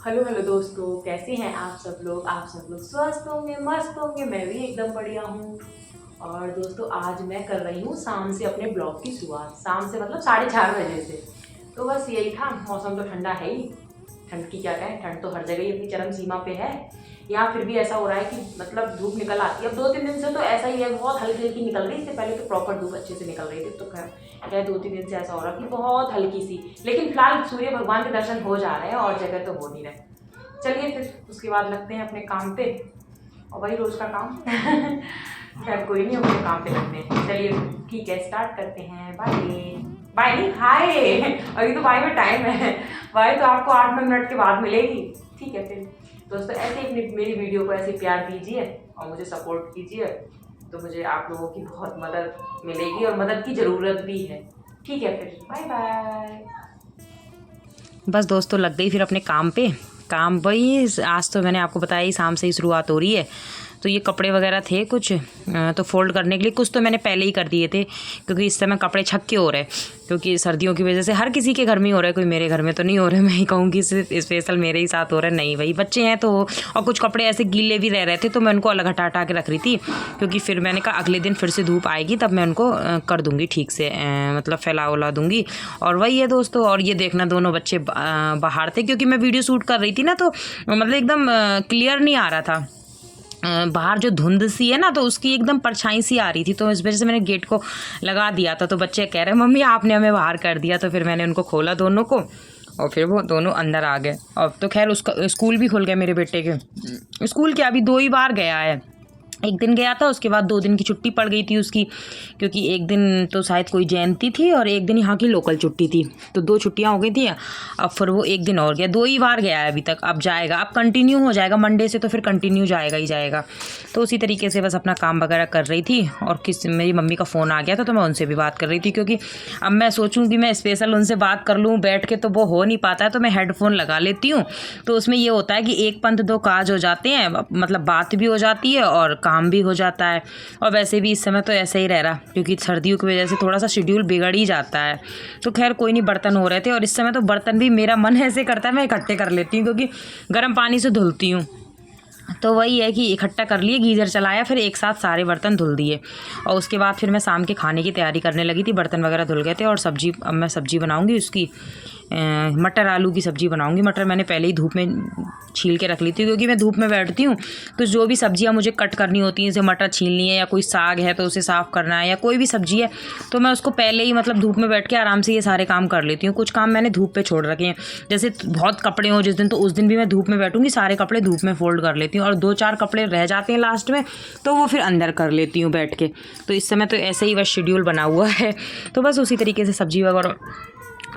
Hello hello दोस्तों, कैसे हैं आप सब लोग। आप सब लोग स्वस्थ होंगे, मस्त होंगे। मैं भी एकदम बढ़िया हूँ। और दोस्तों, आज मैं कर रही हूँ शाम से अपने ब्लॉग की शुरुआत। शाम से मतलब 4:30 बजे से। तो बस यही था। मौसम तो ठंडा है ही। ठंड की क्या कहें, ठंड तो हर जगह ही अपनी चरम सीमा पे है। यहाँ फिर भी ऐसा हो रहा है कि मतलब धूप निकल आती है। अब 2-3 दिन से तो ऐसा ही है, बहुत हल्की हल्की निकल रही। इससे पहले तो प्रॉपर धूप अच्छे से निकल रही थी। तो खैर 2-3 दिन से ऐसा हो रहा है कि बहुत हल्की सी। लेकिन फिलहाल सूर्य भगवान के दर्शन हो जा रहे हैं, और जगह तो हो नहीं रहे। चलिए फिर उसके बाद लगते हैं अपने काम पे। और वही रोज का काम। खैर कोई नहीं, अपने काम पे लगते हैं। चलिए ठीक है, स्टार्ट करते हैं। बाय। बाय नहीं, हाय। अभी तो बाय में टाइम है। बाय तो आपको 8-9 मिनट के बाद मिलेगी। ठीक है फिर दोस्तों, ऐसे ही मेरी वीडियो को ऐसे प्यार दीजिए और मुझे सपोर्ट कीजिए। तो मुझे आप लोगों की बहुत मदद मिलेगी, और मदद की ज़रूरत भी है। ठीक है फिर, बाय बाय। बस दोस्तों लग गई फिर अपने काम पे। काम वही आज तो मैंने आपको बताया ही, शाम से ही शुरुआत हो रही है। तो ये कपड़े वगैरह थे कुछ तो फोल्ड करने के लिए, कुछ तो मैंने पहले ही कर दिए थे क्योंकि इस समय कपड़े छक्के हो रहे हैं। क्योंकि सर्दियों की वजह से हर किसी के घर में ही हो रहा है, कोई मेरे घर में तो नहीं हो रहे। मैं ही कहूँगी सिर्फ स्पेशल मेरे ही साथ हो रहा है, नहीं भाई बच्चे हैं तो। और कुछ कपड़े ऐसे गीले भी रह रहे थे तो मैं उनको अलग हटा हटा के रख रही थी, क्योंकि फिर मैंने कहा अगले दिन फिर से धूप आएगी तब मैं उनको कर दूँगी ठीक से, मतलब फैला उला दूँगी। और वही है दोस्तों। और ये देखना दोनों बच्चे बाहर थे, क्योंकि मैं वीडियो शूट कर रही थी ना, तो मतलब एकदम क्लियर नहीं आ रहा था। बाहर जो धुंध सी है ना, तो उसकी एकदम परछाई सी आ रही थी। तो इस वजह से मैंने गेट को लगा दिया था। तो बच्चे कह रहे मम्मी आपने हमें बाहर कर दिया। तो फिर मैंने उनको खोला दोनों को, और फिर वो दोनों अंदर आ गए। अब तो खैर उसका स्कूल भी खुल गया मेरे बेटे के। स्कूल क्या, अभी 2 ही बार गया है। एक दिन गया था, उसके बाद 2 दिन की छुट्टी पड़ गई थी उसकी, क्योंकि एक दिन तो शायद कोई जयंती थी और एक दिन यहाँ की लोकल छुट्टी थी। तो 2 छुट्टियाँ हो गई थी। अब फिर वो एक दिन और गया, 2 ही बार गया है अभी तक। अब जाएगा, अब कंटिन्यू हो जाएगा मंडे से, तो फिर कंटिन्यू जाएगा ही जाएगा। तो उसी तरीके से बस अपना काम वगैरह कर रही थी। और मेरी मम्मी का फ़ोन आ गया था, तो मैं उनसे भी बात कर रही थी। क्योंकि अब मैं सोचूं कि मैं स्पेशल उनसे बात कर लूँ बैठ के, तो वो हो नहीं पाता है। तो मैं हेडफोन लगा लेती हूँ। तो उसमें ये होता है कि एक पंथ दो काज हो जाते हैं, मतलब बात भी हो जाती है और काम भी हो जाता है। और वैसे भी इस समय तो ऐसे ही रह रहा, क्योंकि सर्दियों की वजह से थोड़ा सा शेड्यूल बिगड़ ही जाता है। तो खैर कोई नहीं, बर्तन हो रहे थे। और इस समय तो बर्तन भी मेरा मन ऐसे करता है मैं इकट्ठे कर लेती हूँ, क्योंकि गर्म पानी से धुलती हूँ। तो वही है कि इकट्ठा कर लिए, गीज़र चलाया, फिर एक साथ सारे बर्तन धुल दिए। और उसके बाद फिर मैं शाम के खाने की तैयारी करने लगी थी। बर्तन वगैरह धुल गए थे। और सब्जी, अब मैं सब्जी बनाऊंगी उसकी, मटर आलू की सब्ज़ी बनाऊंगी। मटर मैंने पहले ही धूप में छील के रख ली थी, क्योंकि मैं धूप में बैठती हूँ। तो जो भी सब्जियाँ मुझे कट करनी होती हैं, जैसे मटर छीलनी है या कोई साग है तो उसे साफ़ करना है, या कोई भी सब्ज़ी है, तो मैं उसको पहले ही मतलब धूप में बैठ के आराम से ये सारे काम कर लेती हूँ। कुछ काम मैंने धूप पे छोड़ रखे हैं, जैसे बहुत कपड़े हों जिस दिन, तो उस दिन भी मैं धूप में बैठूँगी, सारे कपड़े धूप में फोल्ड कर लेती हूँ। और 2-4 कपड़े रह जाते हैं लास्ट में, तो वो फिर अंदर कर लेती हूँ बैठ के। तो इस समय तो ऐसे ही बस शेड्यूल बना हुआ है। तो बस उसी तरीके से सब्ज़ी वगैरह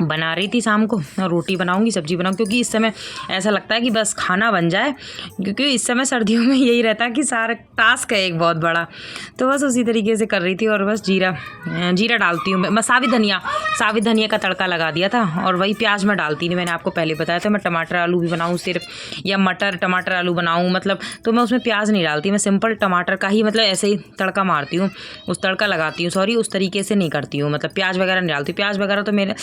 बना रही थी शाम को। और रोटी बनाऊंगी, सब्जी बनाऊँ, क्योंकि इस समय ऐसा लगता है कि बस खाना बन जाए। क्योंकि इस समय सर्दियों में यही रहता है कि सारा टास्क है एक बहुत बड़ा। तो बस उसी तरीके से कर रही थी। और बस जीरा डालती हूँ मैं, सावित धनिया का तड़का लगा दिया था। और वही प्याज मैं डालती नहीं, मैंने आपको पहले बताया था। मैं टमाटर आलू भी बनाऊँ सिर्फ, या मटर टमाटर आलू बनाऊँ, मतलब तो मैं उसमें प्याज नहीं डालती। मैं सिंपल टमाटर का ही मतलब ऐसे ही तड़का मारती हूँ, उस तड़का लगाती हूँ, सॉरी उस तरीके से नहीं करती हूँ। मतलब प्याज वगैरह नहीं डालती। प्याज वगैरह तो मेरे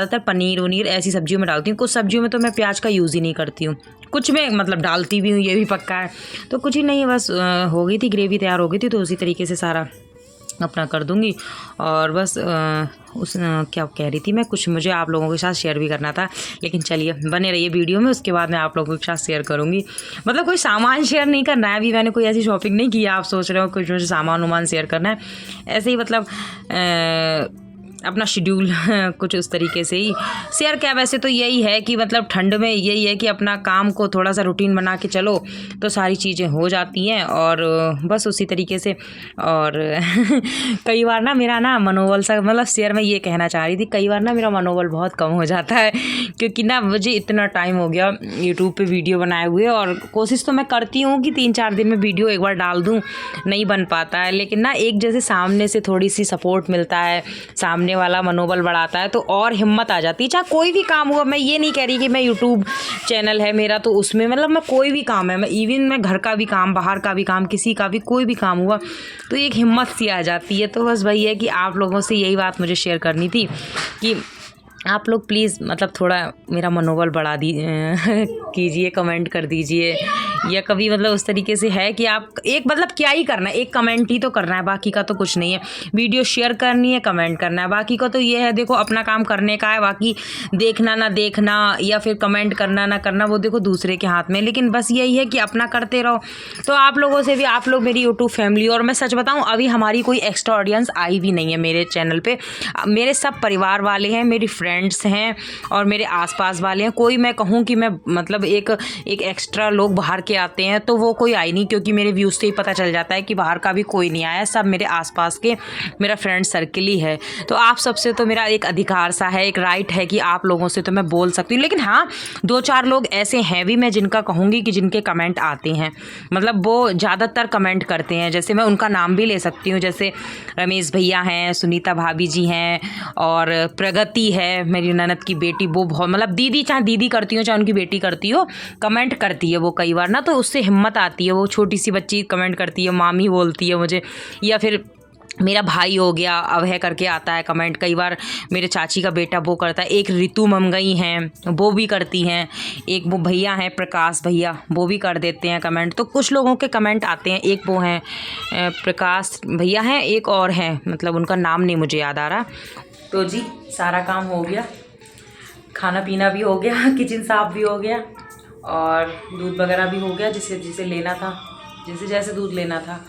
ज़्यादातर पनीर वनीर ऐसी सब्जियों में डालती हूँ। कुछ सब्जियों में तो मैं प्याज का यूज़ ही नहीं करती हूँ। कुछ में मतलब डालती भी हूँ, ये भी पक्का है। तो कुछ ही नहीं, बस हो गई थी, ग्रेवी तैयार हो गई थी। तो उसी तरीके से सारा अपना कर दूँगी। और बस क्या कह रही थी मैं, कुछ मुझे आप लोगों के साथ शेयर भी करना था। लेकिन चलिए बने रहिए वीडियो में, उसके बाद मैं आप लोगों के साथ शेयर करूँगी। मतलब कोई सामान शेयर नहीं करना है, अभी मैंने कोई ऐसी शॉपिंग नहीं की है आप सोच रहे हो कुछ मुझे सामान वामान शेयर करना है। ऐसे ही मतलब अपना शेड्यूल कुछ उस तरीके से ही शेयर क्या। वैसे तो यही है कि मतलब ठंड में यही है कि अपना काम को थोड़ा सा रूटीन बना के चलो, तो सारी चीज़ें हो जाती हैं। और बस उसी तरीके से। और कई बार ना मेरा ना मनोबल सा, मतलब शेयर में ये कहना चाह रही थी, कई बार ना मेरा मनोबल बहुत कम हो जाता है। क्योंकि ना मुझे इतना टाइम हो गया यूट्यूब पे वीडियो बनाए हुए, और कोशिश तो मैं करती हूँ कि 3-4 दिन में वीडियो एक बार डाल दूँ, नहीं बन पाता है। लेकिन ना एक जैसे सामने से थोड़ी सी सपोर्ट मिलता है, सामने वाला मनोबल बढ़ाता है, तो और हिम्मत आ जाती है। चाहे कोई भी काम हुआ, मैं ये नहीं कह रही कि मैं यूट्यूब चैनल है मेरा तो उसमें, मतलब मैं कोई भी काम है, मैं इवन मैं घर का भी काम, बाहर का भी काम, किसी का भी कोई भी काम हुआ, तो एक हिम्मत सी आ जाती है। तो बस वही है कि आप लोगों से यही बात मुझे शेयर करनी थी कि आप लोग प्लीज़ मतलब थोड़ा मेरा मनोबल बढ़ा कीजिए, कमेंट कर दीजिए, या कभी मतलब उस तरीके से है कि आप एक मतलब क्या ही करना है, एक कमेंट ही तो करना है, बाकी का तो कुछ नहीं है। वीडियो शेयर करनी है, कमेंट करना है, बाकी का तो ये है देखो अपना काम करने का है, बाकी देखना ना देखना या फिर कमेंट करना ना करना वो देखो दूसरे के हाथ में। लेकिन बस यही है कि अपना करते रहो। तो आप लोगों से भी, आप लोग मेरी यूट्यूब फैमिली, और मैं सच बताऊँ अभी हमारी कोई एक्स्ट्रा ऑडियंस आई भी नहीं है मेरे चैनल पर। मेरे सब परिवार वाले हैं, मेरी फ्रेंड्स हैं और मेरे आसपास वाले हैं। कोई मैं कहूँ कि मैं मतलब एक एक्स्ट्रा लोग बाहर के आते हैं तो वो कोई आई नहीं, क्योंकि मेरे व्यूज़ से ही पता चल जाता है कि बाहर का भी कोई नहीं आया, सब मेरे आसपास के मेरा फ्रेंड सर्किल ही है। तो आप सबसे तो मेरा एक अधिकार सा है, एक राइट है कि आप लोगों से तो मैं बोल सकती हूँ। लेकिन हाँ 2-4 लोग ऐसे हैं भी मैं जिनका कहूँगी कि जिनके कमेंट आते हैं, मतलब वो ज़्यादातर कमेंट करते हैं। जैसे मैं उनका नाम भी ले सकती हूँ, जैसे रमेश भैया हैं, सुनीता भाभी जी हैं और प्रगति है मेरी ननद की बेटी। वो बहुत मतलब दीदी, चाहे दीदी करती हो चाहे उनकी बेटी करती हो, कमेंट करती है वो कई बार ना, तो उससे हिम्मत आती है। वो छोटी सी बच्ची कमेंट करती है, मामी बोलती है मुझे। या फिर मेरा भाई हो गया, अभय करके आता है कमेंट कई बार। मेरे चाची का बेटा वो करता है। एक ऋतु ममगई हैं, वो भी करती हैं। एक वो भैया हैं प्रकाश भैया, वो भी कर देते हैं कमेंट। तो कुछ लोगों के कमेंट आते हैं। एक वो हैं प्रकाश भैया हैं, एक और हैं मतलब उनका नाम नहीं मुझे याद आ रहा। तो जी सारा काम हो गया, खाना पीना भी हो गया, किचन साफ भी हो गया और दूध वगैरह भी हो गया जिसे लेना था, जैसे दूध लेना था।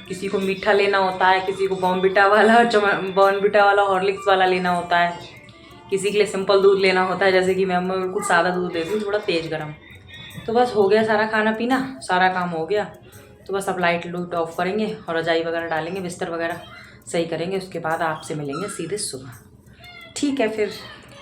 किसी को मीठा लेना होता है, किसी को बॉर्नविटा वाला हॉर्लिक्स वाला लेना होता है, किसी के लिए सिंपल दूध लेना होता है। जैसे कि मैं बिल्कुल सादा दूध देती हूँ, थोड़ा तेज़ गर्म। तो बस हो गया सारा खाना पीना, सारा काम हो गया। तो बस अब लाइट लूट ऑफ करेंगे और रजाई वगैरह डालेंगे, बिस्तर वगैरह सही करेंगे। उसके बाद आपसे मिलेंगे सीधे सुबह। ठीक है फिर।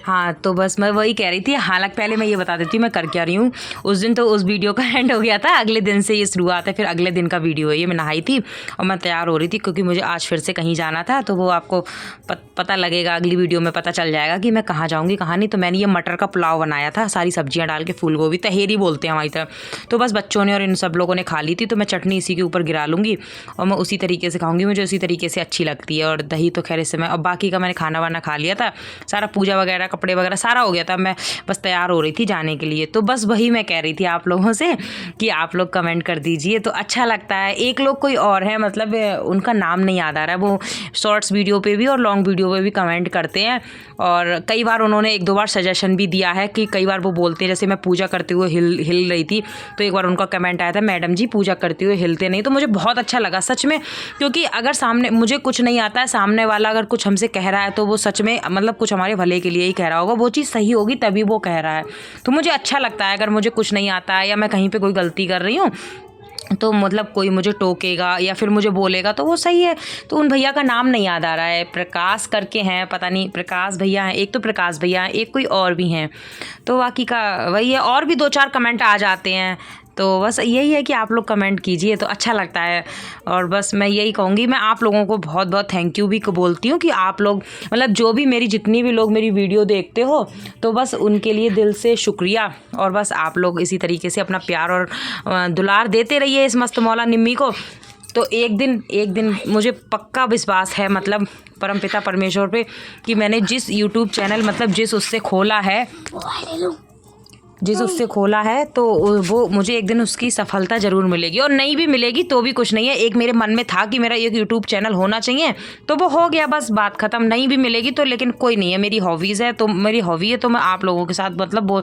हाँ तो बस मैं वही कह रही थी। हालांकि पहले मैं ये बता देती हूँ मैं कर क्या रही हूँ। उस दिन तो उस वीडियो का एंड हो गया था, अगले दिन से ये शुरुआत है। फिर अगले दिन का वीडियो है ये। मैं नहाई थी और मैं तैयार हो रही थी क्योंकि मुझे आज फिर से कहीं जाना था। तो वो आपको पता लगेगा, अगली वीडियो में पता चल जाएगा कि मैं कहाँ जाऊँगी कहाँ नहीं। तो मैंने ये मटर का पुलाव बनाया था, सारी सब्जियाँ डाल के, फूल गोभी, तहेरी बोलते हैं हमारी तरफ। तो बस बच्चों ने और इन सब लोगों ने खा ली थी, तो मैं चटनी इसी के ऊपर गिरा लूँगी और मैं उसी तरीके से खाऊँगी। मुझे उसी तरीके से अच्छी लगती है। और दही तो खैर इससे मैं, और बाकी का मैंने खाना वाना खा लिया था, सारा पूजा वगैरह कपड़े वगैरह सारा हो गया था। मैं बस तैयार हो रही थी जाने के लिए। तो बस वही मैं कह रही थी आप लोगों से कि आप लोग कमेंट कर दीजिए तो अच्छा लगता है। एक लोग कोई और है, मतलब उनका नाम नहीं याद आ रहा है, वो शॉर्ट्स वीडियो पे भी और लॉन्ग वीडियो पे भी कमेंट करते हैं। और कई बार उन्होंने 1-2 बार सजेशन भी दिया है कि कई बार वो बोलते हैं, जैसे मैं पूजा करते हुए हिल रही थी तो एक बार उनका कमेंट आया था, मैडम जी पूजा करते हुए हिलते नहीं। तो मुझे बहुत अच्छा लगा सच में, क्योंकि अगर सामने मुझे कुछ नहीं आता है, सामने वाला अगर कुछ हमसे कह रहा है तो वो सच में मतलब कुछ हमारे भले के लिए ही कह रहा होगा, वो चीज़ सही होगी तभी वो कह रहा है। तो मुझे अच्छा लगता है अगर मुझे कुछ नहीं आता है या मैं कहीं पे कोई गलती कर रही हूँ तो मतलब कोई मुझे टोकेगा या फिर मुझे बोलेगा तो वो सही है। तो उन भैया का नाम नहीं याद आ रहा है, प्रकाश करके हैं, पता नहीं प्रकाश भैया हैं, एक तो प्रकाश भैया हैं, एक कोई और भी हैं। तो बाकी का वही है, और भी 2-4 कमेंट आ जाते हैं। तो बस यही है कि आप लोग कमेंट कीजिए तो अच्छा लगता है। और बस मैं यही कहूँगी, मैं आप लोगों को बहुत बहुत थैंक यू भी बोलती हूँ कि आप लोग मतलब जो भी मेरी जितनी भी लोग मेरी वीडियो देखते हो तो बस उनके लिए दिल से शुक्रिया। और बस आप लोग इसी तरीके से अपना प्यार और दुलार देते रहिए इस मस्त मौला निम्मी को। तो एक दिन मुझे पक्का विश्वास है मतलब परमपिता परमेश्वर पे कि मैंने जिस यूट्यूब चैनल मतलब जिस उससे खोला है तो वो मुझे एक दिन उसकी सफलता ज़रूर मिलेगी। और नहीं भी मिलेगी तो भी कुछ नहीं है, एक मेरे मन में था कि मेरा एक यूट्यूब चैनल होना चाहिए तो वो हो गया, बस बात ख़त्म। नहीं भी मिलेगी तो लेकिन कोई नहीं है, मेरी हॉबीज़ है तो मेरी हॉबी है तो मैं आप लोगों के साथ मतलब वो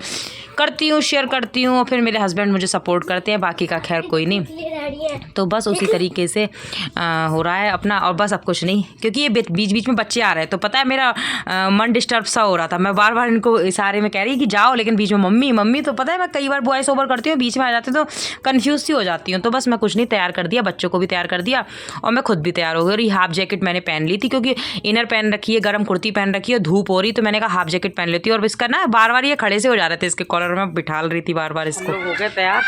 करती हूँ, शेयर करती हूँ। और फिर मेरे हस्बैंड मुझे सपोर्ट करते हैं, बाकी का खैर कोई नहीं। तो बस उसी तरीके से हो रहा है अपना। और बस अब कुछ नहीं, क्योंकि ये बीच बीच में बच्चे आ रहे हैं तो पता है मेरा मन डिस्टर्ब सा हो रहा था। मैं बार बार इनको इशारे में कह रही कि जाओ, लेकिन बीच में मम्मी तो पता है मैं कई बार वॉइस ओवर करती हूँ, बीच में आ जाती हूँ तो कन्फ्यूज सी हो जाती हूँ। तो बस मैं कुछ नहीं, तैयार कर दिया, बच्चों को भी तैयार कर दिया और मैं खुद भी तैयार हो गई। और ये हाफ जैकेट मैंने पहन ली थी क्योंकि इनर पहन रखी है, गर्म कुर्ती पहन रखी है, धूप हो रही, तो मैंने कहा हाफ जैकेट पहन लेती हूँ। और इसका ना बार बार ये खड़े से हो जा रहे थे, इसके कॉलर में बिठा रही थी बार बार इसको। हो गए तैयार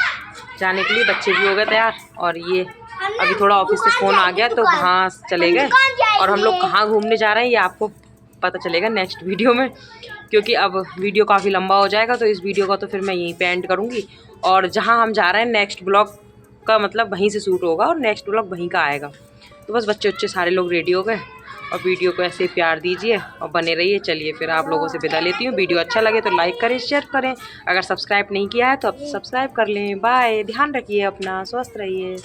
जाने के लिए, बच्चे भी हो गए तैयार। और ये अभी थोड़ा ऑफिस से फ़ोन आ गया तो वहाँ चले गए। और हम लोग कहाँ घूमने जा रहे हैं ये आपको पता चलेगा नेक्स्ट वीडियो में, क्योंकि अब वीडियो काफ़ी लंबा हो जाएगा। तो इस वीडियो का तो फिर मैं यहीं पे एंड करूँगी। और जहाँ हम जा रहे हैं नेक्स्ट ब्लॉग का मतलब वहीं से शूट होगा और नेक्स्ट ब्लॉग वहीं का आएगा। तो बस बच्चे सारे लोग रेडी हो गए, और वीडियो को ऐसे प्यार दीजिए और बने रहिए। चलिए फिर आप लोगों से विदा लेती हूँ। वीडियो अच्छा लगे तो लाइक करें, शेयर करें। अगर सब्सक्राइब नहीं किया है तो अब सब्सक्राइब कर लें। बाय, ध्यान रखिए अपना, स्वस्थ रहिए।